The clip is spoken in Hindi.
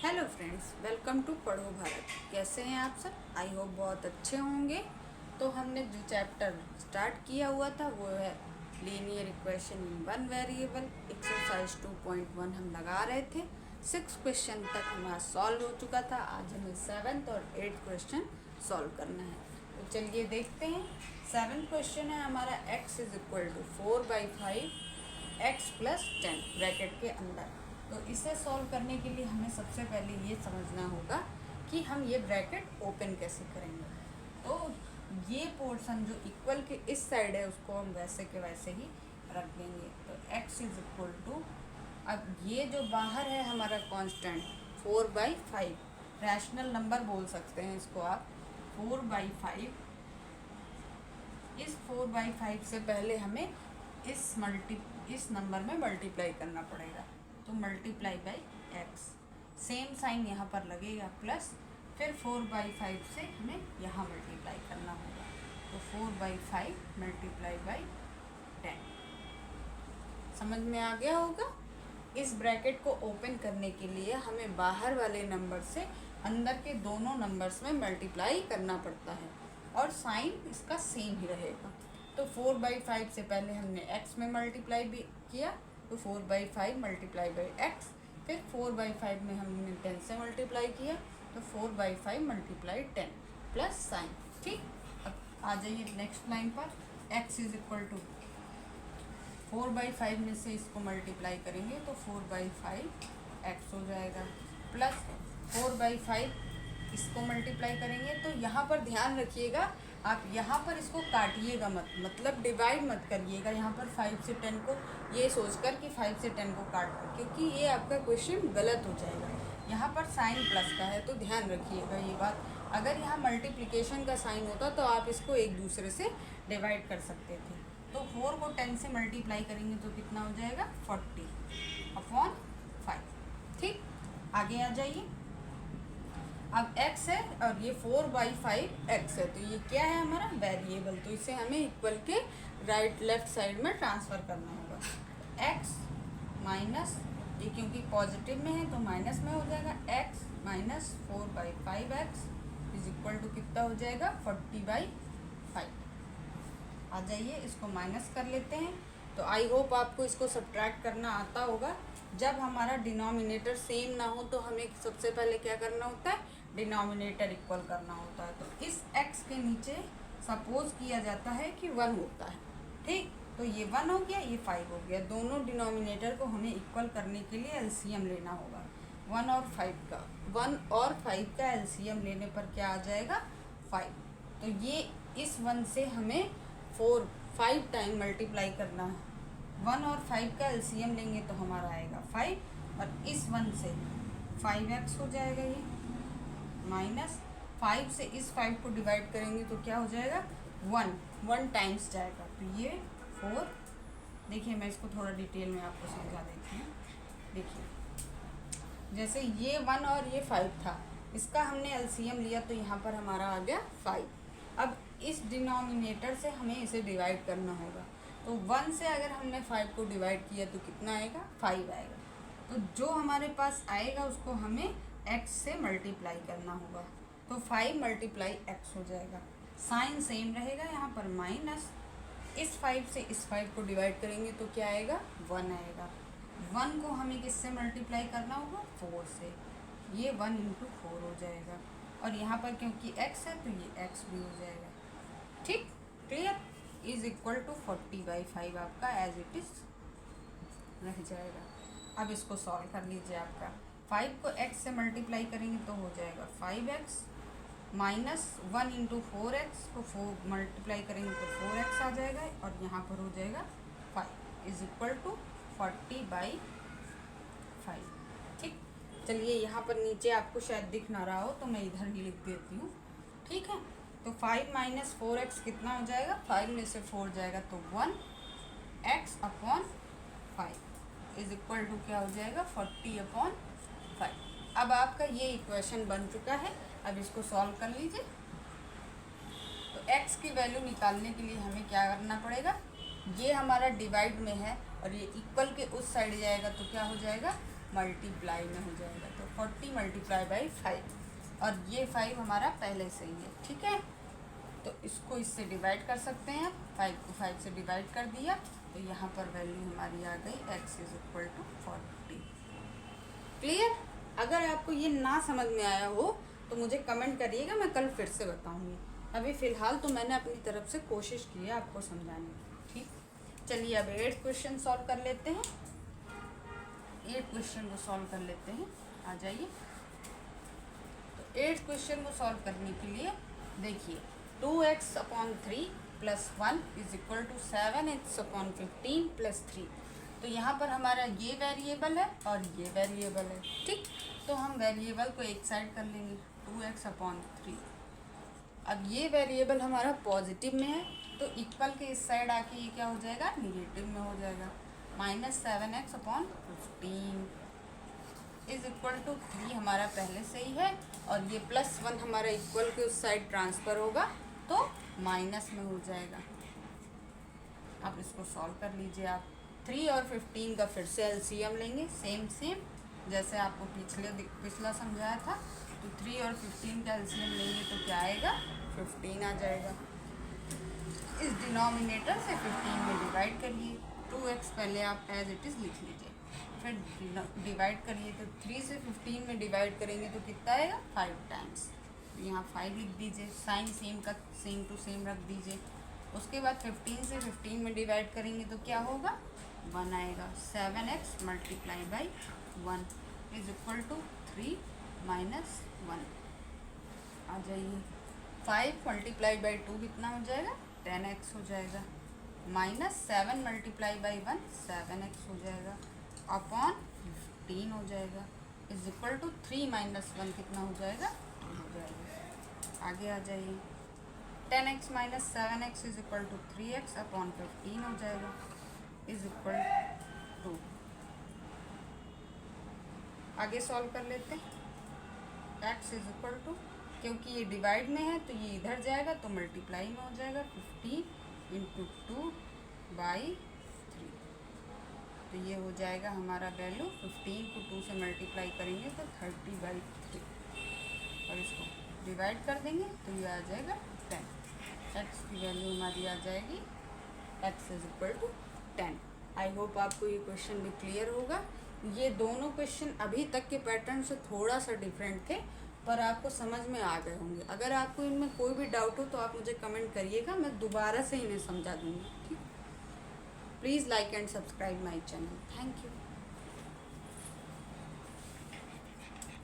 हेलो फ्रेंड्स, वेलकम टू पढ़ो भारत। कैसे हैं आप सब? आई होप बहुत अच्छे होंगे। तो हमने जो चैप्टर स्टार्ट किया हुआ था वो है linear equation in one variable. Exercise 2.1 हम लगा रहे थे। 6 क्वेश्चन तक हमारा सॉल्व हो चुका था। आज हमें 7th और 8th क्वेश्चन सॉल्व करना है। तो चलिए देखते हैं। 7th क्वेश्चन है हमारा x is equal to 4/5 x plus 10 bracket के अंदर। तो इसे सॉल्व करने के लिए हमें सबसे पहले ये समझना होगा कि हम ये ब्रैकेट ओपन कैसे करेंगे। तो ये पोर्शन जो इक्वल के इस साइड है उसको हम वैसे के वैसे ही रख देंगे। तो x इज इक्वल टू, अब ये जो बाहर है हमारा कांस्टेंट 4/5, रैशनल नंबर बोल सकते हैं इसको आप। 4/5, इस 4/5 से पहले हमें इस नंबर में मल्टीप्लाई करना पड़ेगा। तो multiply by x, same sign यहाँ पर लगेगा प्लस, फिर 4/5 से हमें यहाँ मल्टीप्लाई करना होगा। तो 4/5 मल्टीप्लाई बाई 10। समझ में आ गया होगा। इस ब्रैकेट को ओपन करने के लिए हमें बाहर वाले नंबर से अंदर के दोनों नंबर्स में मल्टीप्लाई करना पड़ता है और साइन इसका सेम ही रहेगा। तो 4/5 से पहले हमने x में मल्टीप्लाई भी किया, तो 4/5 मल्टीप्लाई बाई एक्स, फिर 4/5 में हमने 10 से मल्टीप्लाई किया, तो 4/5 मल्टीप्लाई 10 प्लस साइन। ठीक, अब आ जाइए नेक्स्ट लाइन पर। x इज इक्वल टू 4/5 में से इसको मल्टीप्लाई करेंगे तो 4/5 x हो जाएगा, प्लस 4/5 इसको मल्टीप्लाई करेंगे। तो यहाँ पर ध्यान रखिएगा, आप यहाँ पर इसको काटिएगा मत, मतलब डिवाइड मत करिएगा यहाँ पर 5 से 10 को, ये सोचकर कि 5 से 10 को काट कर, क्योंकि ये आपका क्वेश्चन गलत हो जाएगा। यहाँ पर साइन प्लस का है तो ध्यान रखिएगा ये बात। अगर यहाँ मल्टीप्लिकेशन का साइन होता तो आप इसको एक दूसरे से डिवाइड कर सकते थे। तो 4 को 10 से मल्टीप्लाई करेंगे तो कितना हो जाएगा 40/5। ठीक, आगे आ जाइए। अब x है और ये 4/5 x है, तो ये क्या है हमारा वेरिएबल, तो इसे हमें इक्वल के राइट लेफ्ट साइड में ट्रांसफ़र करना होगा। x माइनस, ये क्योंकि पॉजिटिव में है तो माइनस में हो जाएगा, x minus 4/5x is equal to कितना हो जाएगा 40/5। आ जाइए इसको माइनस कर लेते हैं। तो आई होप आपको इसको सब्ट्रैक्ट करना आता होगा। जब हमारा डिनोमिनेटर सेम ना हो तो हमें सबसे पहले क्या करना होता है, डिनोमिनेटर इक्वल करना होता है। तो इस x के नीचे सपोज किया जाता है कि 1 होता है। ठीक, तो ये 1 हो गया, ये 5 हो गया। दोनों डिनोमिनेटर को हमें इक्वल करने के लिए एलसीएम लेना होगा। 1 और 5 का एलसीएम लेने पर क्या आ जाएगा 5। तो ये इस 1 से हमें 5 टाइम मल्टीप्लाई करना है। 1 और 5 का एलसीएम लेंगे तो हमारा आएगा 5, और इस 1 से 5x हो जाएगा ये, माइनस 5 से इस 5 को डिवाइड करेंगे तो क्या हो जाएगा 1 टाइम्स जाएगा, तो ये 4। देखिए मैं इसको थोड़ा डिटेल में आपको समझा देती हूँ। देखिए जैसे ये 1 और ये 5 था, इसका हमने एलसीएम लिया तो यहाँ पर हमारा आ गया 5। अब इस डिनोमिनेटर से हमें इसे डिवाइड करना होगा। तो 1 से अगर हमने 5 को डिवाइड किया तो कितना आएगा 5 आएगा। तो जो हमारे पास आएगा उसको हमें x से मल्टीप्लाई करना होगा। तो 5 मल्टीप्लाई x हो जाएगा, साइन सेम रहेगा यहाँ पर माइनस, इस 5 से इस 5 को डिवाइड करेंगे तो क्या आएगा 1 आएगा। 1 को हमें किससे मल्टीप्लाई करना होगा 4 से, ये 1 × 4 हो जाएगा, और यहाँ पर क्योंकि x है तो ये x भी हो जाएगा। ठीक, क्लियर, इज इक्वल टू 40/5 आपका एज इट इज रह जाएगा। अब इसको सॉल्व कर लीजिए। आपका 5 को x से मल्टीप्लाई करेंगे तो हो जाएगा 5x, माइनस 1 × 4x को 4 मल्टीप्लाई करेंगे तो 4x आ जाएगा, और यहाँ पर हो जाएगा 5 इज इक्वल टू 40/5। ठीक, चलिए यहाँ पर नीचे आपको शायद दिख ना रहा हो तो मैं इधर ही लिख देती हूँ। ठीक है, तो 5 माइनस 4x कितना हो जाएगा, 5 में से 4 जाएगा तो 1x/5 इज इक्वल टू क्या हो जाएगा 40/5। अब आपका ये इक्वेशन बन चुका है। अब इसको सॉल्व कर लीजिए। तो x की वैल्यू निकालने के लिए हमें क्या करना पड़ेगा, ये हमारा डिवाइड में है और ये इक्वल के उस साइड जाएगा तो क्या हो जाएगा मल्टीप्लाई में हो जाएगा। तो 40 मल्टीप्लाई बाई 5, और ये 5 हमारा पहले से ही है, ठीक है। तो इसको इससे डिवाइड कर सकते हैं, 5 को 5 से डिवाइड कर दिया, तो यहाँ पर वैल्यू हमारी आ गई x is equal to 40। Clear? अगर आपको ये ना समझ में आया हो तो मुझे कमेंट करिएगा, मैं कल फिर से बताऊँगी। अभी फ़िलहाल तो मैंने अपनी तरफ से कोशिश की है आपको समझाने की, ठीक। चलिए अब 8th क्वेश्चन सॉल्व कर लेते हैं। 8th क्वेश्चन को सॉल्व कर लेते हैं, आ जाइए। तो 8th क्वेश्चन को सॉल्व करने के लिए देखिए, 2x upon 3 plus 1 is equal to 7x upon 15 plus 3। तो यहाँ पर हमारा ये वेरिएबल है और ये वेरिएबल है, ठीक। तो हम वेरिएबल को एक साइड कर लेंगे, 2x अपॉन 3। अब ये वेरिएबल हमारा पॉजिटिव में है, तो इक्वल के इस साइड आके ये क्या हो जाएगा, निगेटिव में हो जाएगा। Minus 7x upon 15 is equal to 3 हमारा पहले से ही है, और ये प्लस 1 हमारा इक्वल के उस साइड ट्रांसफ़र होगा तो माइनस में हो जाएगा। अब इसको सॉल्व कर लीजिए आप। 3 और 15 का फिर से एलसीएम लेंगे, सेम जैसे आपको पिछला समझाया था। तो 3 और 15 का एलसीएम लेंगे तो क्या आएगा, 15 आ जाएगा। इस डिनोमिनेटर से 15 में डिवाइड करिए, 2x पहले आप एज इट इज़ लिख लीजिए, फिर डिवाइड करिए। तो 3 से 15 में डिवाइड करेंगे तो कितना आएगा, 5 टाइम्स। तो यहाँ 5 लिख दीजिए, साइन सेम का सेम टू सेम रख दीजिए। उसके बाद 15 से 15 में डिवाइड करेंगे तो क्या होगा, 1 आएगा। 7x multiply by 1 is equal to 3 minus 1 आ जाइए। 5 मल्टीप्लाई बाई 2 कितना हो जाएगा, 10x हो जाएगा। माइनस 7 मल्टीप्लाई बाई 1 7x हो जाएगा, अपॉन 15 हो जाएगा, इज इक्वल टू 3 माइनस 1 कितना हो जाएगा, 2 हो जाएगा। आगे आ जाइए। 10x minus 7x is equal to 3x upon 15 हो जाएगा, इज इक्वल टू। आगे सॉल्व कर लेते हैं। x इज इक्वल टू, क्योंकि ये डिवाइड में है तो ये इधर जाएगा तो मल्टीप्लाई में हो जाएगा, 15 इंटू 2 बाई 3। तो ये हो जाएगा हमारा वैल्यू, 15 को 2 से मल्टीप्लाई करेंगे तो 30/3, और इसको डिवाइड कर देंगे तो ये आ जाएगा 10। x की वैल्यू हमारी आ जाएगी x is equal to 10। I hope आपको ये क्वेश्चन भी क्लियर होगा। ये दोनों क्वेश्चन अभी तक के पैटर्न से थोड़ा सा डिफरेंट थे, पर आपको समझ में आ गए होंगे। अगर आपको इनमें कोई भी डाउट हो तो आप मुझे कमेंट करिएगा, मैं दोबारा से इन्हें समझा दूँगी, ठीक। Please like and subscribe my channel. Thank you.